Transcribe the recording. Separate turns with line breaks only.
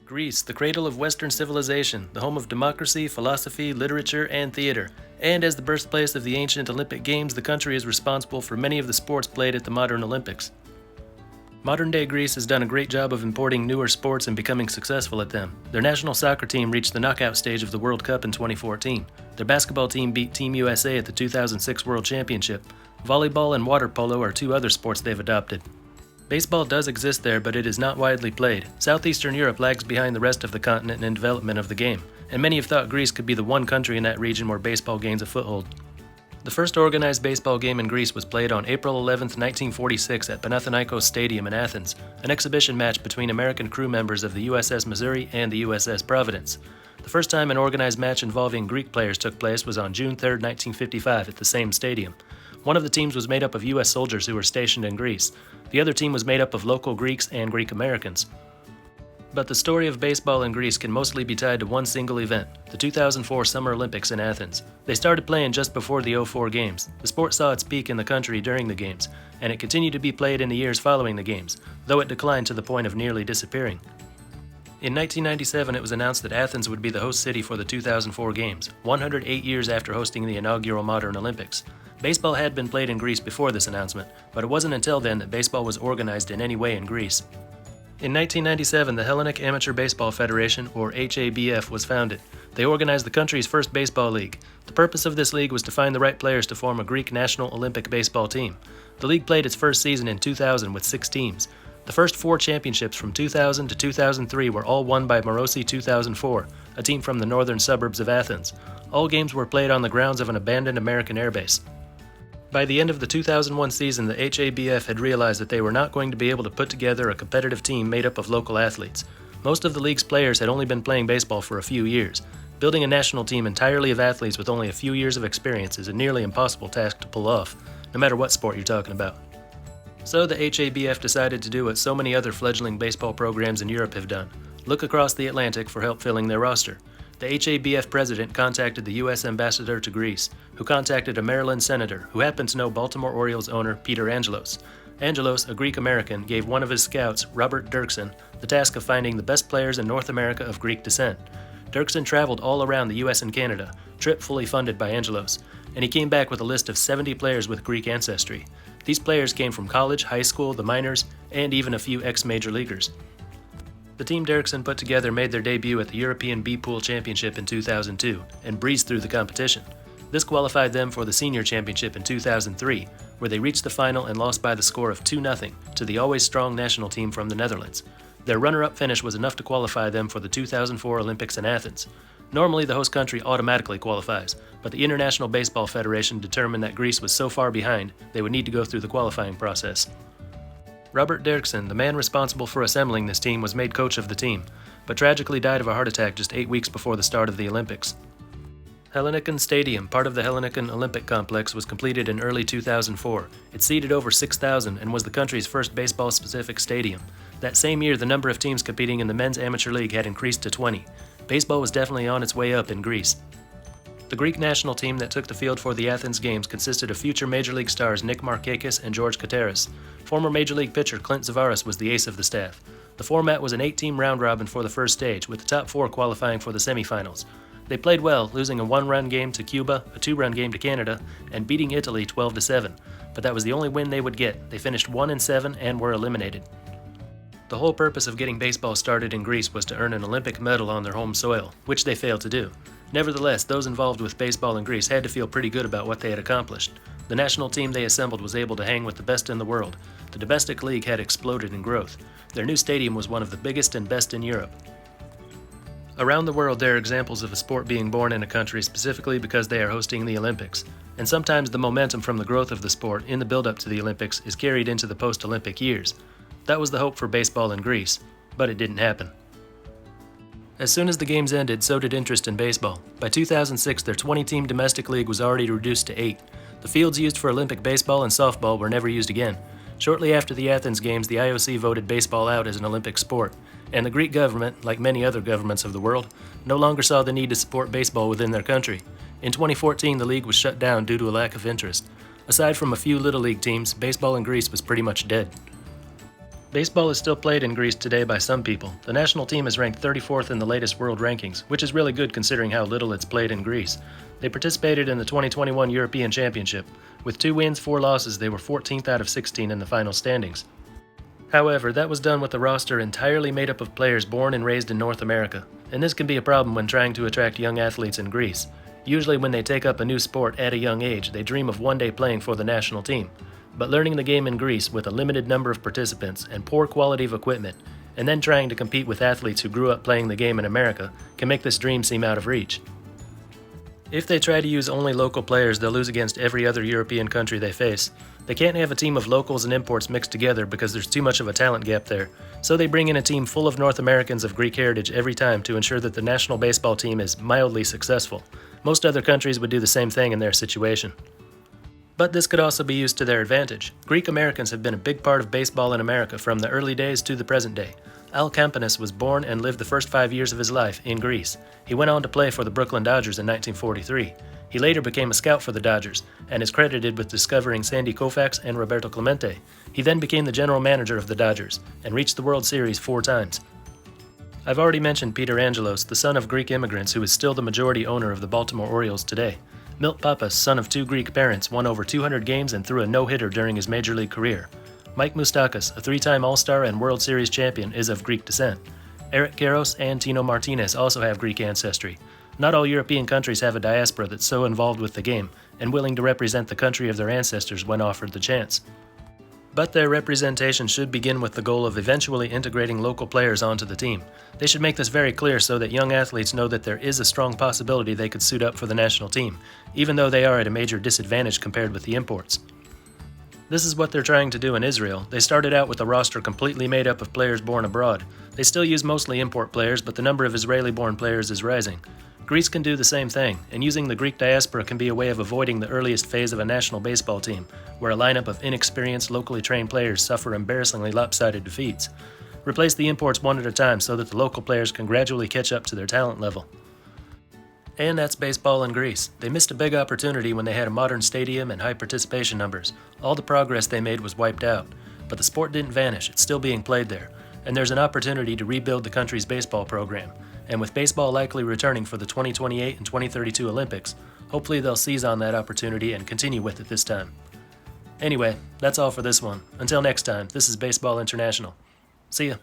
Greece, the cradle of Western civilization, the home of democracy, philosophy, literature, and theater. And as the birthplace of the ancient Olympic Games, the country is responsible for many of the sports played at the modern Olympics. Modern-day Greece has done a great job of importing newer sports and becoming successful at them. Their national soccer team reached the knockout stage of the World Cup in 2014. Their basketball team beat Team USA at the 2006 World Championship. Volleyball and water polo are two other sports they've adopted. Baseball does exist there, but it is not widely played. Southeastern Europe lags behind the rest of the continent in development of the game, and many have thought Greece could be the one country in that region where baseball gains a foothold. The first organized baseball game in Greece was played on April 11, 1946 at Heleniken Stadium in Athens, an exhibition match between American crew members of the USS Missouri and the USS Providence. The first time an organized match involving Greek players took place was on June 3, 1955 at the same stadium. One of the teams was made up of U.S. soldiers who were stationed in Greece. The other team was made up of local Greeks and Greek Americans. But the story of baseball in Greece can mostly be tied to one single event, the 2004 Summer Olympics in Athens. They started playing just before the '04 Games. The sport saw its peak in the country during the Games, and it continued to be played in the years following the Games, though it declined to the point of nearly disappearing. In 1997, it was announced that Athens would be the host city for the 2004 Games, 108 years after hosting the inaugural modern Olympics. Baseball had been played in Greece before this announcement, but it wasn't until then that baseball was organized in any way in Greece. In 1997, the Hellenic Amateur Baseball Federation, or HABF, was founded. They organized the country's first baseball league. The purpose of this league was to find the right players to form a Greek national Olympic baseball team. The league played its first season in 2000 with 6 teams. The first 4 championships from 2000 to 2003 were all won by Marosi 2004, a team from the northern suburbs of Athens. All games were played on the grounds of an abandoned American airbase. By the end of the 2001 season, the HABF had realized that they were not going to be able to put together a competitive team made up of local athletes. Most of the league's players had only been playing baseball for a few years. Building a national team entirely of athletes with only a few years of experience is a nearly impossible task to pull off, no matter what sport you're talking about. So the HABF decided to do what so many other fledgling baseball programs in Europe have done: look across the Atlantic for help filling their roster. The HABF president contacted the U.S. ambassador to Greece, who contacted a Maryland senator who happened to know Baltimore Orioles owner Peter Angelos. Angelos, a Greek-American, gave one of his scouts, Robert Dirksen, the task of finding the best players in North America of Greek descent. Dirksen traveled all around the U.S. and Canada, trip fully funded by Angelos, and he came back with a list of 70 players with Greek ancestry. These players came from college, high school, the minors, and even a few ex-major leaguers. The team Dirksen put together made their debut at the European B-Pool Championship in 2002 and breezed through the competition. This qualified them for the Senior Championship in 2003, where they reached the final and lost by the score of 2-0 to the always strong national team from the Netherlands. Their runner-up finish was enough to qualify them for the 2004 Olympics in Athens. Normally, the host country automatically qualifies, but the International Baseball Federation determined that Greece was so far behind they would need to go through the qualifying process. Robert Dirksen, the man responsible for assembling this team, was made coach of the team, but tragically died of a heart attack just 8 weeks before the start of the Olympics. Heleniken Stadium, part of the Heleniken Olympic Complex, was completed in early 2004. It seated over 6,000 and was the country's first baseball-specific stadium. That same year, the number of teams competing in the men's amateur league had increased to 20. Baseball was definitely on its way up in Greece. The Greek national team that took the field for the Athens Games consisted of future Major League stars Nick Markakis and George Kateris. Former Major League pitcher Clint Zavaris was the ace of the staff. The format was an 8-team round-robin for the first stage, with the top 4 qualifying for the semifinals. They played well, losing a 1-run game to Cuba, a 2-run game to Canada, and beating Italy 12-7. But that was the only win they would get. They finished 1-7 and were eliminated. The whole purpose of getting baseball started in Greece was to earn an Olympic medal on their home soil, which they failed to do. Nevertheless, those involved with baseball in Greece had to feel pretty good about what they had accomplished. The national team they assembled was able to hang with the best in the world. The domestic league had exploded in growth. Their new stadium was one of the biggest and best in Europe. Around the world, there are examples of a sport being born in a country specifically because they are hosting the Olympics. And sometimes the momentum from the growth of the sport in the build-up to the Olympics is carried into the post-Olympic years. That was the hope for baseball in Greece, but it didn't happen. As soon as the games ended, so did interest in baseball. By 2006, their 20-team domestic league was already reduced to 8. The fields used for Olympic baseball and softball were never used again. Shortly after the Athens Games, the IOC voted baseball out as an Olympic sport, and the Greek government, like many other governments of the world, no longer saw the need to support baseball within their country. In 2014, the league was shut down due to a lack of interest. Aside from a few Little League teams, baseball in Greece was pretty much dead. Baseball is still played in Greece today by some people. The national team is ranked 34th in the latest world rankings, which is really good considering how little it's played in Greece. They participated in the 2021 European Championship. With 2 wins, 4 losses, they were 14th out of 16 in the final standings. However, that was done with a roster entirely made up of players born and raised in North America, and this can be a problem when trying to attract young athletes in Greece. Usually when they take up a new sport at a young age, they dream of one day playing for the national team. But learning the game in Greece with a limited number of participants and poor quality of equipment, and then trying to compete with athletes who grew up playing the game in America, can make this dream seem out of reach. If they try to use only local players, they'll lose against every other European country they face. They can't have a team of locals and imports mixed together because there's too much of a talent gap there, so they bring in a team full of North Americans of Greek heritage every time to ensure that the national baseball team is mildly successful. Most other countries would do the same thing in their situation. But this could also be used to their advantage. Greek Americans have been a big part of baseball in America from the early days to the present day. Camponus was born and lived the first 5 years of his life in Greece. He went on to play for the Brooklyn Dodgers in 1943. He later became a scout for the Dodgers and is credited with discovering Sandy Koufax and Roberto Clemente. He then became the general manager of the Dodgers and reached the World Series 4 times. I've already mentioned Peter Angelos, the son of Greek immigrants who is still the majority owner of the Baltimore Orioles today. Milt Pappas, son of 2 Greek parents, won over 200 games and threw a no-hitter during his major league career. Mike Moustakas, a 3-time All-Star and World Series champion, is of Greek descent. Eric Karros and Tino Martinez also have Greek ancestry. Not all European countries have a diaspora that's so involved with the game and willing to represent the country of their ancestors when offered the chance. But their representation should begin with the goal of eventually integrating local players onto the team. They should make this very clear so that young athletes know that there is a strong possibility they could suit up for the national team, even though they are at a major disadvantage compared with the imports. This is what they're trying to do in Israel. They started out with a roster completely made up of players born abroad. They still use mostly import players, but the number of Israeli-born players is rising. Greece can do the same thing, and using the Greek diaspora can be a way of avoiding the earliest phase of a national baseball team, where a lineup of inexperienced, locally trained players suffer embarrassingly lopsided defeats. Replace the imports one at a time so that the local players can gradually catch up to their talent level. And that's baseball in Greece. They missed a big opportunity when they had a modern stadium and high participation numbers. All the progress they made was wiped out. But the sport didn't vanish, it's still being played there. And there's an opportunity to rebuild the country's baseball program. And with baseball likely returning for the 2028 and 2032 Olympics, hopefully they'll seize on that opportunity and continue with it this time. Anyway, that's all for this one. Until next time, this is Baseball International. See ya.